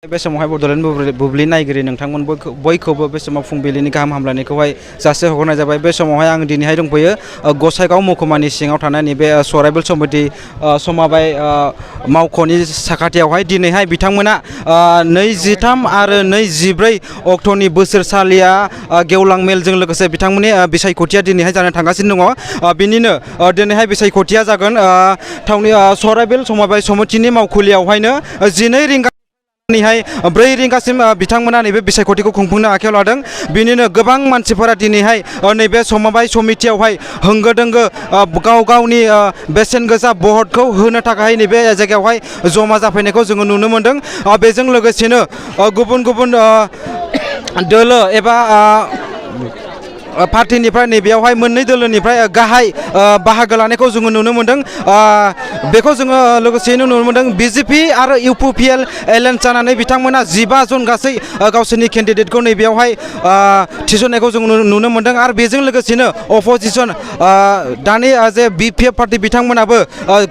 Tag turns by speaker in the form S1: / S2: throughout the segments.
S1: बे समावहाय बड'लेण्ड बुब्लि नायगिरि नोंथांमोन बयखौबो बे समाव फुंबिलिनि गाहाम हामलायनायखौहाय जासि हरनाय जाबाय। बे समावहाय आं दिनैहाय दंफैयो गसाइगाव महकुमानि सिङाव थानाय नैबे सराइबिल समिति समाबाय मावख'नि साखाथियावहाय दिनैहाय बिथांमोना 23 आरो 24 अक्ट'नि बोसोरसालिया गेवलां मेलजों लोगोसे बिथांमोननि बिसायख'थिया दिनैहाय जानो थांगासिनो दङ। बिनिनो दिनैहाय बिसायख'थिया जागोन थावनि सराइबिल समाबाय समितिनि मावखुलियावहायनो 12 रिंगा 4 रिंगासिम बिथांमोना नैबे बिसायख'थिखौ खुंफुंनो आखायाव लादों। बिनिनो गोबां मानसिफोरा दिनैहाय नैबे समबाय समितियावहाय होंगो दोंगो गाव गावनि बेसेन गोसा भटखौ होनो थाखाय नैबे जायगायावहाय जमा जाफैनायखौ जोङो नुनो मोन्दों। बेजों लोगोसेनो गुबुन गुबुन दोलो एबा पार्टिनिफ्राय नैबेयावहाय मोननै दोलोनिफ्राय गाहाय बाहागो लानायखौ जोङो नुनो मोन्दों। बेखौ जोङो लोगोसेयैनो नुनो मोन्दों बिजेपि आरो इउपिपिएल एलायन्स जानानै बिथांमोना 15 जन गासै गावसोरनि केन्डिडेटखौ नैबेयावहाय थिसननायखौ जों नुनो मोन्दों। आरो बेजों लोगोसेनो अपोजिसन दानि जे बिपिएफ पार्टि बिथांमोनाबो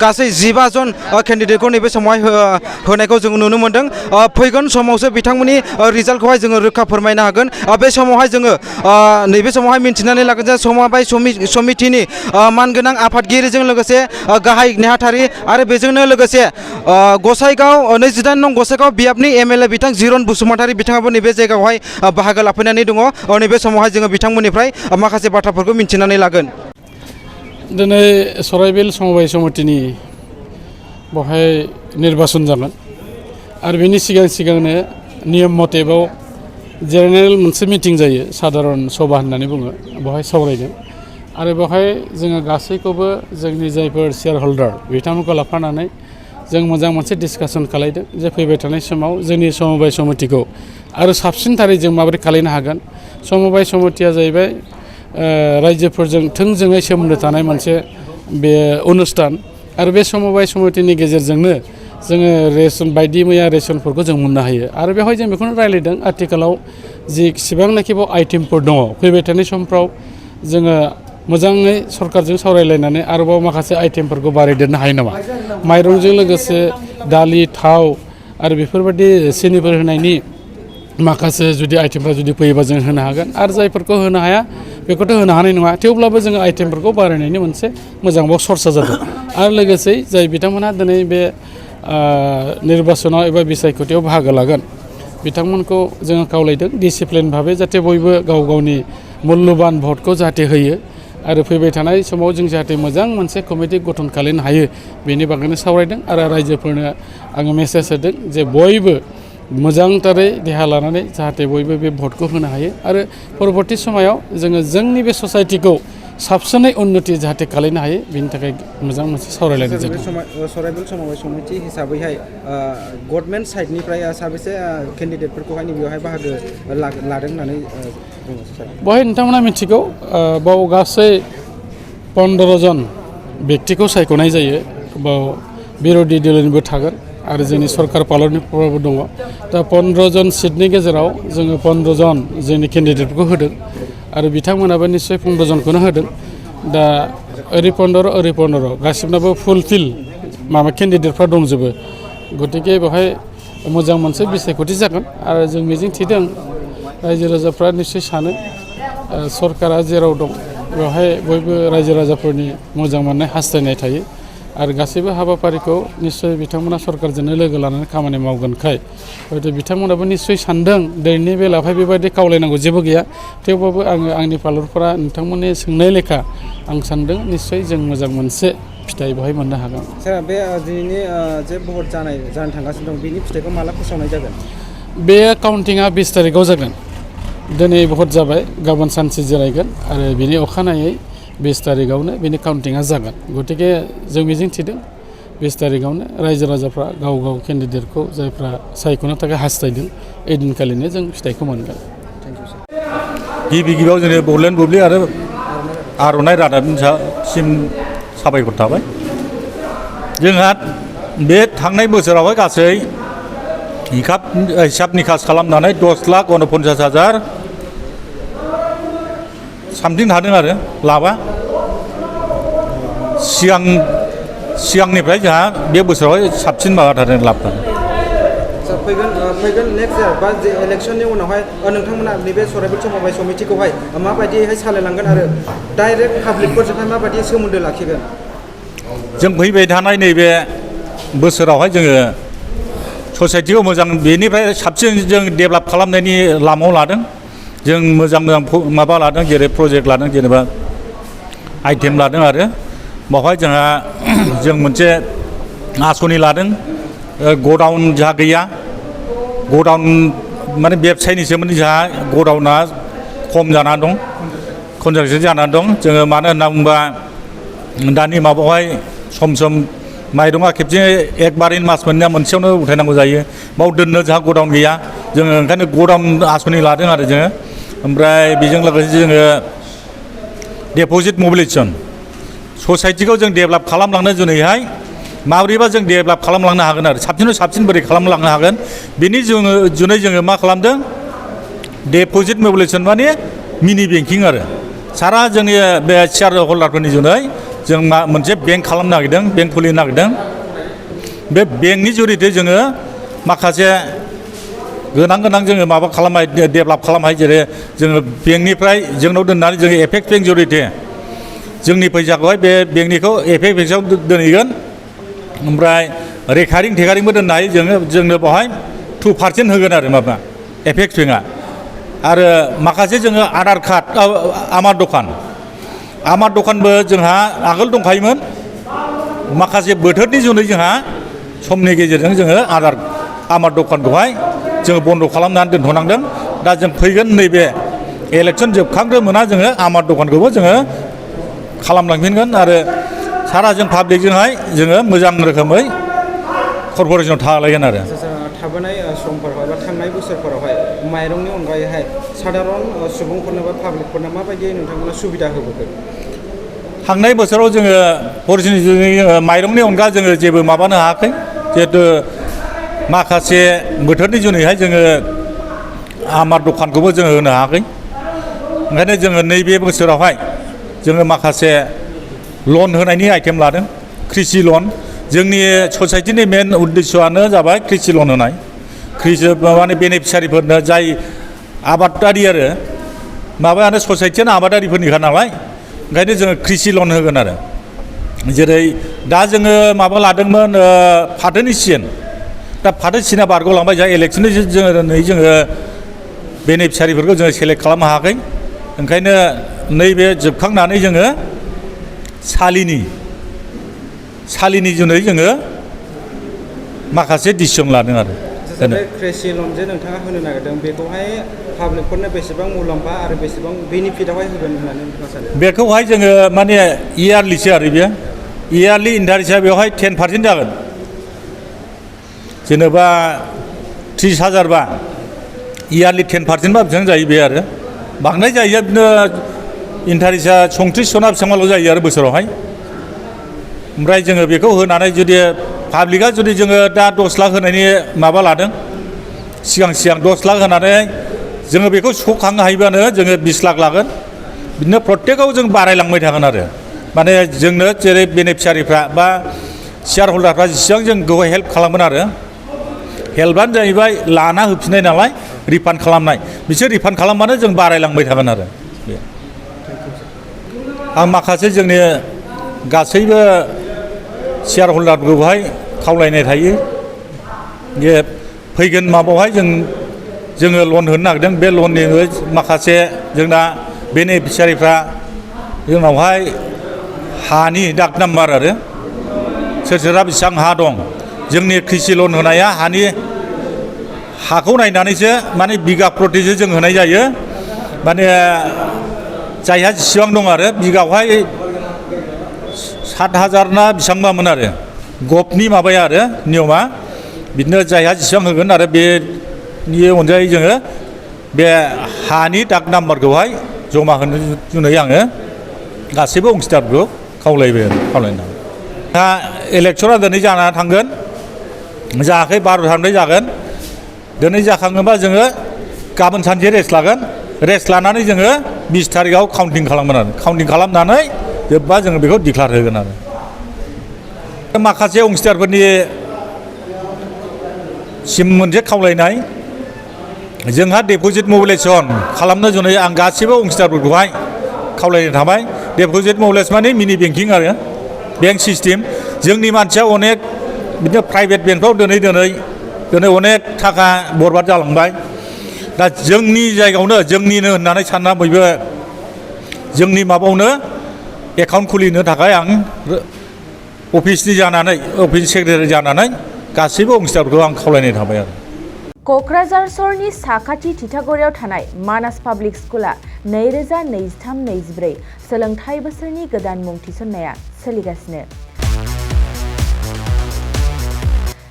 S1: गासै 15 जन केन्डिडेटखौ नैबे समावहाय होनायखौ जों नुनो मोन्दों। फैगोन समावसो बिथांमोननि रिजाल्टखौहाय जोङो रोखा फोरमायनो हागोन। बे समावहाय जोङो नैबे समावहाय मिन्थिनानै लागोन जे समबाय समितिनि मानगोनां आफादगिरिजों लोगोसे गाहाय नेहाथारि आरो बेजोंनो लोगोसे गसाइगाव 29 नं गसाइगाव बियाबनि एमएलए बिथां जिरन बसुमतारी बिथाङाबो नैबे जायगायावहाय बाहागो लाफैनानै दङ। नैबे समावहाय जोङो बिथांमोननिफ्राय माखासे बाथ्राफोरखौ मिन्थिनानै लागोन।
S2: दिनै सराइबिल समबाय समितिनि बेवहाय निर्बासन जागोन आरो बेनि सिगांनो नियम मथे बाव जेनेरेल मोनसे मिटिं जायो साधारन सभा होननानै बुङो बेवहाय सावरायगोन आरो बेवहाय जोङो गासैखौबो जोंनि जायफोर शेयार हल्डार बिथांमोनखौ लाफानानै जों मोजां मोनसे डिसकासन खालायदों जे फैबाय थानाय समाव जोंनि समबाय समितिखौ आरो साबसिनथारै जों माबोरै खालायनो हागोन। समबाय समितिया जाहैबाय रायजोफोरजों थोंजोङै सोमोन्दो थानाय मोनसे बे अनुस्थान आरो बे समबाय समितिनि गेजेरजोंनो जोङो रेसन बायदि मैया रेसनफोरखौ जों मोननो हायो आरो बेवहाय जों बेखौनो रायज्लायदों आथिखालाव जेसेबांनाखि बाव आइटेमफोर दङ फैबाय थानाय समफ्राव जोङो मोजाङै सरकारजों सावरायलायनानै आरोबाव माखासे आइटेमफोरखौ बारायदेरनो हायो नामा। माइरंजों लोगोसे दालि थाव आरो बेफोरबायदि सिनिफोर होनायनि माखासे जुदि आइटेमफ्रा जुदि फैयोबा जों होनो हागोन आरो जायफोरखौ होनो हाया बेखौथ' होनो हानाय नङा। थेवब्लाबो जोङो आइटेमफोरखौ बारायनायनि मोनसे मोजां बाव सर्सा जादों आरो लोगोसे जाय बिथांमोनहा दिनै बे निर्बासनाव एबा बिसायख'थियाव बाहागो लागोन बिथांमोनखौ जोङो खावलायदों डिसिप्लिन भाबै जाहाथे बयबो गाव गावनि मुल्यबान भटखौ जाहाथे होयो आरो फैबाय थानाय समाव जों जाहाथे मोजां मोनसे कमिटि गठन खालामनो हायो बेनि बागैनो सावरायदों आरो रायजोफोरनो आङो मेसेज होदों जे बयबो मोजांथारै देहा लानानै जाहाथे बयबो बे भटखौ होनो हायो आरो परबर्ती समाव जोङो जोंनि बे ससाइटिखौ साबसिनै उन्नति जाहाथे खालामनो हायो बेनि थाखाय मोजां मोनसे सावरायलायनाय जादों।
S1: सराइबिल समबाय समिति हिसाबैहाय गभर्नमेन्ट साइडनिफ्राय साबेसे केन्डिडेटफोरखौहाय बेवहाय बाहागो लादों होननानै
S2: बेवहाय नोंथांमोना मिथिगौ बाव गासै 15 जन बेक्तिखौ सायख'नाय जायो। बाव बिर'धि दोलोनिबो थागोन आरो जोंनि सरकार पार्लामेन्टफोरावबो दङ। दा 15 जन सिटनि गेजेराव जोङो 15 जन जोंनि केन्डिडेटफोरखौ होदों आरो बिथांमोनाबो निस्सय 15 जनखौनो होदों। दा ओरै 15 गासिबनाबो फुलफिल माबा केन्डिडेटफ्रा दंजोबो गतिके बेवहाय मोजां मोनसे बिसायख'थि जागोन आरो जों मिजिं थिदों रायजो राजाफ्रा निस्सय सानो सरकारा जेराव दं बेवहाय बयबो रायजो राजाफोरनि मोजां मोननाय हास्थायनाय थायो आरो गासैबो हाबाफारिखौ निस्सय बिथांमोना सरकारजोंनो लोगो लानानै खामानि मावगोनखाय हयथ' बिथांमोनाबो निस्सय सानदों दिनैनि बेलायावहाय बेबायदि खावलायनांगौ जेबो गैया। थेवबाबो आङो आंनि पार्लरफोरा नोंथांमोननि सोंनाय लेखा आं सानदों निस्सय जों मोजां मोनसे फिथाइ बेवहाय मोननो हागोन।
S1: सार बे दिनैनि जे भट जानो थांगासिनो दं बेनि फिथाइखौ माला फोसावनाय जागोन?
S2: बे काउन्टिंआ 20 तारिखआव जागोन। दिनै भट जाबाय गाबोन सानसे जिरायगोन आरो बिनि अखानायै 20 तारिखआवनो बेनि काउन्टिंआ जागोन। गतिके जों मिजिं थिदों 20 तारिखआवनो रायजो राजाफ्रा गाव गाव केन्डिडेटखौ जायफ्रा सायख'नो थाखाय हास्थायदों ओइदिनखालिनो जों फिथाइखौ मोनगोन।
S3: गिबियाव जोंनि बड'लेण्ड बुब्लि आरो आर'नाइ रादाबनिसिम साबायखर थाबाय। जोंहा बे थांनाय बोसोरावहाय गासै हिसाब निकास खालामनानै 10,49,000 सामथिं थादों आरो लाबा सिगांनिफ्राय जोंहा बे बोसोरावहाय साबसिन माबा थादों लाब थादों।
S1: फैगोन नेक्स्ट इयार बा इलेक्सननि उनावहाय नोंथांमोना नैबे सराइबिल समबाय समितिखौहाय माबायदिहाय सालायलांगोन आरो डाइरेक्ट पाब्लिकफोरजोंहाय माबायदि सोमोन्दो लाखिगोन?
S3: जों फैबाय थानाय नैबे बोसोरावहाय जोङो ससाइटिखौ मोजां बेनिफ्राय साबसिन जों डेभेलप खालामनायनि लामायाव लादों। जों मोजां माबा लादों, जेरै प्रजेक्ट लादों, जेनेबा आइटेम लादों आरो बावहाय जों मोनसे आसनि लादों। गडाउन जोंहा गैया, गडाउन माने बेबसायनि सोमोन्दै जोंहा गडाउना खम जानानै दं, कनजाक्सन जानानै दं। जोङो मानो होनना बुंबा दानि माबायावहाय सम माइरङा खेबसे एकबारै मास मोननैया मोनसेयावनो उथायनांगौ जायो, बाव दोननो जोंहा गडाउन गैया। जोङो ओंखायनो गडाउन आसनि लादों आरो जोङो। ओमफ्राय बेजों लोगोसे जोङो डिप'जिट मबिलाइजेसन ससाइटिखौ जों डेभेलप खालामलांनो जुनैहाय माबोरैबा जों डेभेलप खालामलांनो हागोन आरो साबसिननिफ्राय साबसिन बोरै खालामलांनो हागोन बेनि जुनै जोङो मा खालामदों, डिप'जिट मबिलाइजेसन माने मिनि बेंकिं आरो सारा जोंनि बे शेयार हल्डारफोरनि जुनै जों मोनसे बेंक खालामनो नागिरदों, बेंक खुलिनो नागिरदों। बे बेंकनि जुरिदै जोङो माखासे गोनां जोङो माबा खालामबाय, डेभेलप खालामबाय। जेरै जोङो बेंकनिफ्राय जोंनाव दोननानै जोङो एपेक्स बेंक जुरिदै जोंनि फैसाखौहाय बे बेंकनिखौ एपेक्स बेंकआव दोनहैगोन। ओमफ्राय रेकारिंबो दोननो हायो जोंनो बेवहाय 2% होगोन आरो माबा एपेक्स बेंकआ। आरो माखासे जोङो आधार कार्ड आमार दखानबो जोंहा आगोल दंखायोमोन। माखासे बोथोरनि जुनै जोंहा समनि गेजेरजों जोङो आमार दखानखौहाय जोङो बन्द' खालामनानै दोनथ'नांदों। दा जों फैगोन नैबे इलेक्सन जोबखांग्रोमोना जोङो आमार दखानखौबो जोङो खालामलांफिनगोन आरो सारा जों पाब्लिकजोंहाय जोङो मोजां रोखोमै कर्प'रेसनाव थालायगोन आरो
S1: थाबोनाय समफोरावहाय बा थांनाय बोसोरफोरावहाय माइरंनि अनगायैहाय साधारन सुबुंफोरनो बा पाब्लिकफोरनो माबायदि नोंथांमोना सुबिदा होबोखो?
S3: थांनाय बोसोराव जोङो फरिस्थितिजों माइरंनि अनगा जोङो जेबो माबानो हायाखै। जिहेतु माखासे बोथोरनि जुनैहाय जोङो आमार दखानखौबो जोङो होनो हायाखै। ओंखायनो जोङो नैबे बोसोरावहाय जोङो माखासे लन होनायनि आइटेम लादों, कृषि लन। जोंनि ससाइटिनि मेन उद्देस्यआनो जाबाय कृषि लन होनाय। माने बेनिफिसियारिफोरनो जाय आबादारि आरो माबायानो ससाइटियानो आबादारिफोरनिखा नालाय, ओंखायनो जोङो कृषि लन होगोन आरो। जेरै दा जोङो माबा लादोंमोन फाथोनि सिजोन, दा फाथो सिजोना बारग'लांबाय। जोंहा इलेक्सननि जोङो बेनिफिसियारिफोरखौ जोङो सेलेक्ट खालामनो हायाखै। ओंखायनो नैबे जोबखांनानै जोङो सालिनि जुनै जोङो माखासे डिसिसन लादों आरो।
S1: बे कृषि लन जे नोंथाङा होनो नागिरदों बेखौहाय पाब्लिकफोरनो बेसेबां मुलाम्फा आरो बेसेबां बेनिफिटआवहाय होगोन होननानै नोंथाङा सानो?
S3: बेखौहाय जोङो माने इयारलिसो आरो बेयो इयारलि इन्टारेस्टआ बेवहाय 10% जागोन। जेनेबा 30,000 बा इयारलि 10% बा बेसेबां जायो बे आरो बांद्राय जायो। बिदिनो इन्टारेस्टआ 34 बेसेबांल' जायो आरो बोसोरावहाय। ओमफ्राय जोङो बेखौ होनानै जुदि पाब्लिकआ जुदि जोङो दा 10 लाख होनायनि माबा लादों, सिगां 10 लाख होनानै जोङो बेखौ सुख'खांनो हायोबानो जोङो 20 लाख लागोन। बिदिनो प्रत्येकआव जों बारायलांबाय थागोन आरो माने जोंनो जेरै बेनिफिसियारिफ्रा बा शेयार हल्डारफ्रा जेसेबां जोंखौ हेल्प खालामगोन आरो हेल्पआनो जाहैबाय लाना होफिननाय नालाय, रिफान्ड खालामनाय। बिसोर रिफान्ड खालामबानो जों बारायलांबाय थागोन आरो बे। आं माखासे जोंनि गासैबो शेयार हल्डारफोरखौहाय खावलायनाय थायो जे फैगोन माबायावहाय जोङो लन होनो नागिरदों। बे लननि माखासे जोंना बेनिफिसियारिफ्रा जोंनावहाय हानि दाग नाम्बार आरो सोरहा बेसेबां हा दं। जोंनि कृषि लन होनाया हाखौ नायनानैसो माने बिगा प्रतिसो जों होनाय जायो। माने जायहा जेसेबां दं आरो बिगायावहाय 7,000 ना बेसेबांबामोन आरो गभनि माबाया आरो नियमा। बिदिनो जायहा जेसेबां होगोन आरो बेनि अनगायै जोङो बे हानि दाग नाम्बारखौहाय जमा होनो जुनै आङो गासैबो अंशदारफोरखौ खावलायनाय। दा इलेक्सना दिनै जानानै थांगोन, जायाखै 12:00 जागोन। दिनै जाखाङोबा जोङो गाबोन सानसे रेस्ट लागोन। रेस्ट लानानै जोङो 20 तारिखआव काउन्टिं खालामगोन आरो काउन्टिं खालामनानै जोब्बा जोङो बेखौ डिक्लार होगोन आरो माखासे अंशदारफोरनि सिम मोनसे खावलायनाय जोंहा डिप'जिट मबिलाइजेसन खालामनो जुनै आं गासिबो अंशदारफोरखौहाय खावलायनाय थाबाय। डिप'जिट मबिलाइजेसन माने मिनि बेंकिं आरो बेंक सिस्टेम जोंनि मानसिया अनेक बिदिनो प्राइभेट बेंकफ्राव दोनै अनेक थाखा बरबाद जालांबाय। दा जोंनि जायगायावनो जोंनिनो होननानै सानना बयबो जोंनि माबायावनो एकाउन्ट खुलिनो थाखाय आं अफिसनि जानानै अफिस सेक्रेटारि जानानै गासैबो अंशदारफोरखौ आं खावलायनाय थाबाय आरो।
S4: क'क्राझार सहरनि साखाथि थिथागुरियाव थानाय मानास पाब्लिक स्कुला 2023-24 सोलोंथाइ बोसोरनि गोदान मुं थिसननाया सोलिगासिनो।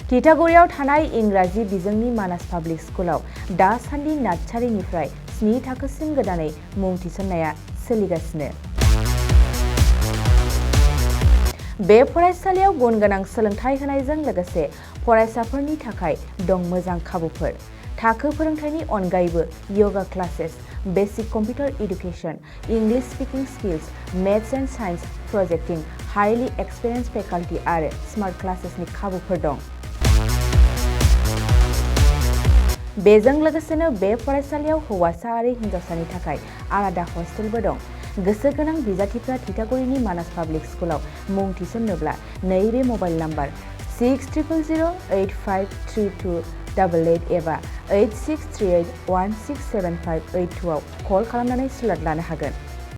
S4: थिथागुरियाव थानाय इंराजि बिजोंनि मानास पाब्लिक स्कुलाव दासान्दि नार्सारिनिफ्राय 7 थाखोसिम गोदानै मुं थिसननाया सोलिगासिनो। बे फरायसालियाव गुन गोनां सोलोंथाइ होनायजों लोगोसे फरायसाफोरनि थाखाय दं मोजां खाबुफोर। थाखो फोरोंथायनि अनगायैबो yoga classes, basic computer education, English speaking skills, maths and science प्रोजेक्टिं, हाईलि एक्सपिरियेन्स फेकाल्टी आरो स्मार्ट क्लासेसनि खाबुफोर दं। बेजों लोगोसेनो बे फरायसालियाव हौवासा आरो हिन्जावसानि थाखाय आलादा हस्टेलबो दं। गोसो गोनां बिजाथिफ्रा थिथागुरिनि मानास पाब्लिक स्कुलाव मुं थिसन्नोब्ला नैबे मबाइल नाम्बार 6000853288 एबा 8638167582 आव कल खालामनानै स्लट लानो हागोन।